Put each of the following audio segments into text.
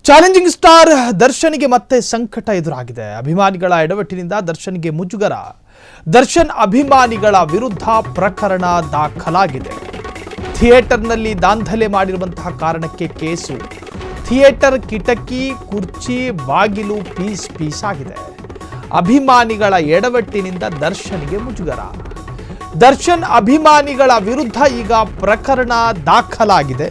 Challenging star ದರ್ಶನ್ಗೆ ಮತ್ತೆ ಸಂಕಟ ಎದುರಾಗಿದೆ. ಅಭಿಮಾನಿಗಳ ಎಡವಟ್ಟಿನಿಂದ ದರ್ಶನ್ಗೆ ಮುಜುಗರ. ದರ್ಶನ್ ಅಭಿಮಾನಿಗಳ ವಿರುದ್ಧ ಪ್ರಕರಣ ದಾಖಲಾಗಿದೆ. ಥಿಯೇಟರ್ನಲ್ಲಿ ದಾಂಧಲೆ ಮಾಡಿರುವಂತಹ ಕಾರಣಕ್ಕೆ ಕೇಸು. ಥಿಯೇಟರ್ ಕಿಟಕಿ, ಕುರ್ಚಿ, ಬಾಗಿಲು ಪೀಸ್ ಪೀಸ್ ಆಗಿದೆ. ಅಭಿಮಾನಿಗಳ ಎಡವಟ್ಟಿನಿಂದ ದರ್ಶನ್ಗೆ ಮುಜುಗರ. ದರ್ಶನ್ ಅಭಿಮಾನಿಗಳ ವಿರುದ್ಧ ಈಗ ಪ್ರಕರಣ ದಾಖಲಾಗಿದೆ.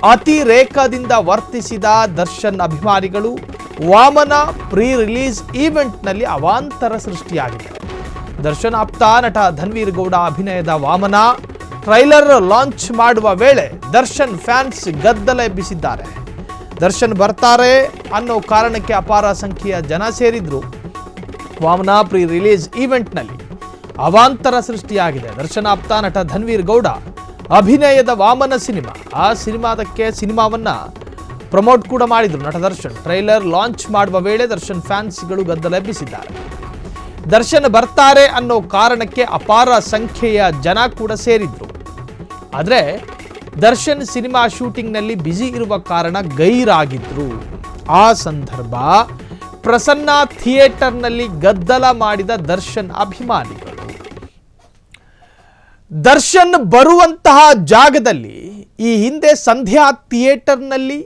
ಅತಿರೇಕದಿಂದ ವರ್ತಿಸಿದ ದರ್ಶನ್ ಅಭಿಮಾನಿಗಳು ವಾಮನ ಪ್ರೀ ರಿಲೀಸ್ ಈವೆಂಟ್ನಲ್ಲಿ ಅವಾಂತರ ಸೃಷ್ಟಿಯಾಗಿದೆ. ದರ್ಶನ್ ಆಪ್ತ ನಟ ಧನ್ವೀರ್ ಗೌಡ ಅಭಿನಯದ ವಾಮನ ಟ್ರೈಲರ್ ಲಾಂಚ್ ಮಾಡುವ ವೇಳೆ ದರ್ಶನ್ ಫ್ಯಾನ್ಸ್ ಗದ್ದಲ ಎಬ್ಬಿಸಿದ್ದಾರೆ. ದರ್ಶನ್ ಬರ್ತಾರೆ ಅನ್ನೋ ಕಾರಣಕ್ಕೆ ಅಪಾರ ಸಂಖ್ಯೆಯ ಜನ ಸೇರಿದ್ರು. ವಾಮನ ಪ್ರೀ ರಿಲೀಸ್ ಈವೆಂಟ್ನಲ್ಲಿ ಅವಾಂತರ ಸೃಷ್ಟಿಯಾಗಿದೆ. ದರ್ಶನ್ ಆಪ್ತ ನಟ ಧನ್ವೀರ್ ಗೌಡ ಅಭಿನಯದ ವಾಮನ ಸಿನಿಮಾ, ಆ ಸಿನಿಮಾವನ್ನ ಪ್ರಮೋಟ್ ಕೂಡ ಮಾಡಿದ್ರು ನಟ ದರ್ಶನ್. ಟ್ರೈಲರ್ ಲಾಂಚ್ ಮಾಡುವ ವೇಳೆ ದರ್ಶನ್ ಫ್ಯಾನ್ಸ್ಗಳು ಗದ್ದಲ ಎಬ್ಬಿಸಿದ್ದಾರೆ. ದರ್ಶನ್ ಬರ್ತಾರೆ ಅನ್ನೋ ಕಾರಣಕ್ಕೆ ಅಪಾರ ಸಂಖ್ಯೆಯ ಜನ ಕೂಡ ಸೇರಿದ್ರು. ಆದರೆ ದರ್ಶನ್ ಸಿನಿಮಾ ಶೂಟಿಂಗ್ನಲ್ಲಿ ಬ್ಯುಸಿ ಇರುವ ಕಾರಣ ಗೈರಾಗಿದ್ರು. ಆ ಸಂದರ್ಭ ಪ್ರಸನ್ನ ಥಿಯೇಟರ್ನಲ್ಲಿ ಗದ್ದಲ ಮಾಡಿದ ದರ್ಶನ್ ಅಭಿಮಾನಿಗಳು. ದರ್ಶನ್ ಬರುವಂತಹ ಜಾಗದಲ್ಲಿ ಈ ಹಿಂದೆ ಸಂಧ್ಯಾ ಥಿಯೇಟರ್ನಲ್ಲಿ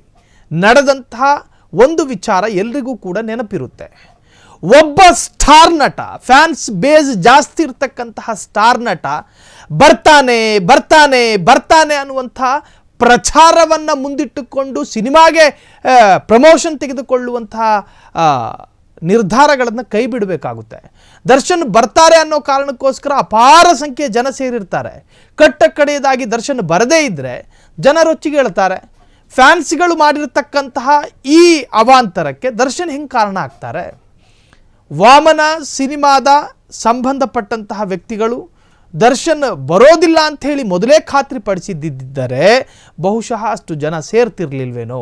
ನಡೆದಂತಹ ಒಂದು ವಿಚಾರ ಎಲ್ರಿಗೂ ಕೂಡ ನೆನಪಿರುತ್ತೆ. ಒಬ್ಬ ಸ್ಟಾರ್ ನಟ, ಫ್ಯಾನ್ಸ್ ಬೇಸ್ ಜಾಸ್ತಿ ಇರ್ತಕ್ಕಂತಹ ಸ್ಟಾರ್ ನಟ ಬರ್ತಾನೆ ಬರ್ತಾನೆ ಬರ್ತಾನೆ ಅನ್ನುವಂಥ ಪ್ರಚಾರವನ್ನು ಮುಂದಿಟ್ಟುಕೊಂಡು ಸಿನಿಮಾಗೆ ಪ್ರಮೋಷನ್ ತೆಗೆದುಕೊಳ್ಳುವಂತಹ ನಿರ್ಧಾರಗಳನ್ನು ಕೈ ಬಿಡಬೇಕಾಗುತ್ತೆ. ದರ್ಶನ್ ಬರ್ತಾರೆ ಅನ್ನೋ ಕಾರಣಕ್ಕೋಸ್ಕರ ಅಪಾರ ಸಂಖ್ಯೆಯ ಜನ ಸೇರಿರ್ತಾರೆ. ಕಟ್ಟ ಕಡೆಯದಾಗಿ ದರ್ಶನ್ ಬರದೇ ಇದ್ದರೆ ಜನ ರೊಚ್ಚಿಗೆ ಹೇಳ್ತಾರೆ. ಫ್ಯಾನ್ಸ್ಗಳು ಮಾಡಿರ್ತಕ್ಕಂತಹ ಈ ಅವಾಂತರಕ್ಕೆ ದರ್ಶನ್ ಹೆಂಗೆ ಕಾರಣ ಆಗ್ತಾರೆ? ವಾಮನ ಸಿನಿಮಾದ ಸಂಬಂಧಪಟ್ಟಂತಹ ವ್ಯಕ್ತಿಗಳು ದರ್ಶನ್ ಬರೋದಿಲ್ಲ ಅಂಥೇಳಿ ಮೊದಲೇ ಖಾತ್ರಿಪಡಿಸಿದ್ದರೆ ಬಹುಶಃ ಅಷ್ಟು ಜನ ಸೇರ್ತಿರ್ಲಿಲ್ವೇನೋ.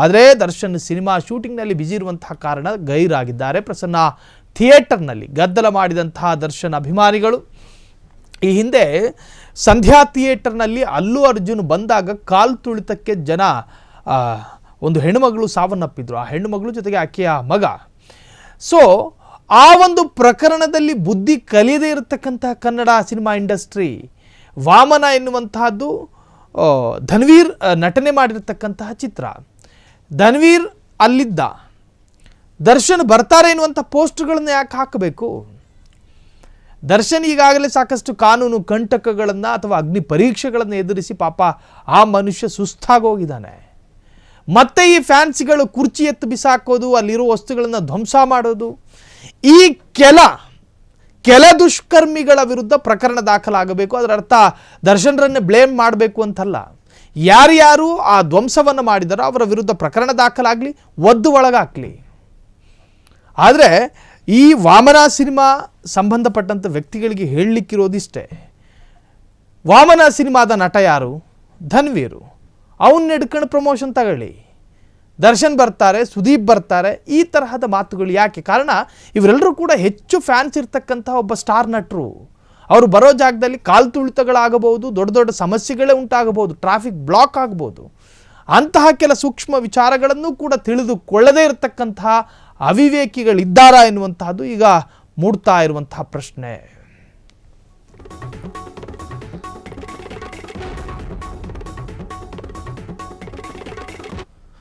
ಆದರೆ ದರ್ಶನ್ ಸಿನಿಮಾ ಶೂಟಿಂಗ್ನಲ್ಲಿ ಬ್ಯುಸಿ ಇರುವಂತಹ ಕಾರಣ ಗೈರಾಗಿದ್ದಾರೆ. ಪ್ರಸನ್ನ ಥಿಯೇಟರ್ನಲ್ಲಿ ಗದ್ದಲ ಮಾಡಿದಂತಹ ದರ್ಶನ್ ಅಭಿಮಾನಿಗಳು. ಈ ಹಿಂದೆ ಸಂಧ್ಯಾ ಥಿಯೇಟರ್ನಲ್ಲಿ ಅಲ್ಲು ಅರ್ಜುನ್ ಬಂದಾಗ ಕಾಲು ತುಳಿತಕ್ಕೆ ಜನ ಒಂದು ಹೆಣ್ಣುಮಗಳು ಸಾವನ್ನಪ್ಪಿದ್ರು. ಆ ಹೆಣ್ಣುಮಗಳು ಜೊತೆಗೆ ಆಕೆಯ ಮಗ. ಸೊ ಆ ಒಂದು ಪ್ರಕರಣದಲ್ಲಿ ಬುದ್ಧಿ ಕಲಿಯದೇ ಇರತಕ್ಕಂತಹ ಕನ್ನಡ ಸಿನಿಮಾ ಇಂಡಸ್ಟ್ರಿ ವಾಮನ ಎನ್ನುವಂತಹದ್ದು ಧನ್ವೀರ್ ನಟನೆ ಮಾಡಿರ್ತಕ್ಕಂತಹ ಚಿತ್ರ. ಧನ್ವೀರ್ ಅಲ್ಲಿದ್ದ. ದರ್ಶನ್ ಬರ್ತಾರೆ ಎನ್ನುವಂಥ ಪೋಸ್ಟ್ಗಳನ್ನು ಯಾಕೆ ಹಾಕಬೇಕು? ದರ್ಶನ್ ಈಗಾಗಲೇ ಸಾಕಷ್ಟು ಕಾನೂನು ಕಂಟಕಗಳನ್ನು ಅಥವಾ ಅಗ್ನಿ ಪರೀಕ್ಷೆಗಳನ್ನು ಎದುರಿಸಿ ಪಾಪ ಆ ಮನುಷ್ಯ ಸುಸ್ತಾಗೋಗಿದ್ದಾನೆ. ಮತ್ತೆ ಈ ಫ್ಯಾನ್ಸ್ಗಳು ಕುರ್ಚಿ ಎತ್ತು ಬಿಸಾಕೋದು, ಅಲ್ಲಿರೋ ವಸ್ತುಗಳನ್ನು ಧ್ವಂಸ ಮಾಡೋದು, ಈ ಕೆಲ ದುಷ್ಕರ್ಮಿಗಳ ವಿರುದ್ಧ ಪ್ರಕರಣ ದಾಖಲಾಗಬೇಕು. ಅದರ ಅರ್ಥ ದರ್ಶನ್ರನ್ನೇ ಬ್ಲೇಮ್ ಮಾಡಬೇಕು ಅಂತಲ್ಲ. ಯಾರ್ಯಾರು ಆ ಧ್ವಂಸವನ್ನು ಮಾಡಿದಾರೋ ಅವರ ವಿರುದ್ಧ ಪ್ರಕರಣ ದಾಖಲಾಗಲಿ, ಒದ್ದು ಒಳಗಾಗಲಿ. ಆದರೆ ಈ ವಾಮನ ಸಿನಿಮಾ ಸಂಬಂಧಪಟ್ಟಂಥ ವ್ಯಕ್ತಿಗಳಿಗೆ ಹೇಳಲಿಕ್ಕಿರೋದಿಷ್ಟೇ. ವಾಮನ ಸಿನಿಮಾದ ನಟ ಯಾರು? ಧನ್ವೀರು. ಅವನ್ನ ಹಿಡ್ಕೊಂಡು ಪ್ರಮೋಷನ್ ತಗೊಳ್ಳಿ. ದರ್ಶನ್ ಬರ್ತಾರೆ, ಸುದೀಪ್ ಬರ್ತಾರೆ, ಈ ತರಹದ ಮಾತುಗಳು ಯಾಕೆ? ಕಾರಣ ಇವರೆಲ್ಲರೂ ಕೂಡ ಹೆಚ್ಚು ಫ್ಯಾನ್ಸ್ ಇರ್ತಕ್ಕಂಥ ಒಬ್ಬ ಸ್ಟಾರ್ ನಟರು. ಅವರು ಬರೋ ಜಾಗದಲ್ಲಿ ಕಾಲು ತುಳಿತಗಳಾಗಬಹುದು, ದೊಡ್ಡ ದೊಡ್ಡ ಸಮಸ್ಯೆಗಳೇ ಉಂಟಾಗಬಹುದು, ಟ್ರಾಫಿಕ್ ಬ್ಲಾಕ್ ಆಗ್ಬೋದು. ಅಂತಹ ಕೆಲ ಸೂಕ್ಷ್ಮ ವಿಚಾರಗಳನ್ನು ಕೂಡ ತಿಳಿದುಕೊಳ್ಳದೇ ಇರತಕ್ಕಂತಹ ಅವಿವೇಕಿಗಳಿದ್ದಾರಾ ಎನ್ನುವಂತಹದ್ದು ಈಗ ಮೂಡ್ತಾ ಇರುವಂತಹ ಪ್ರಶ್ನೆ.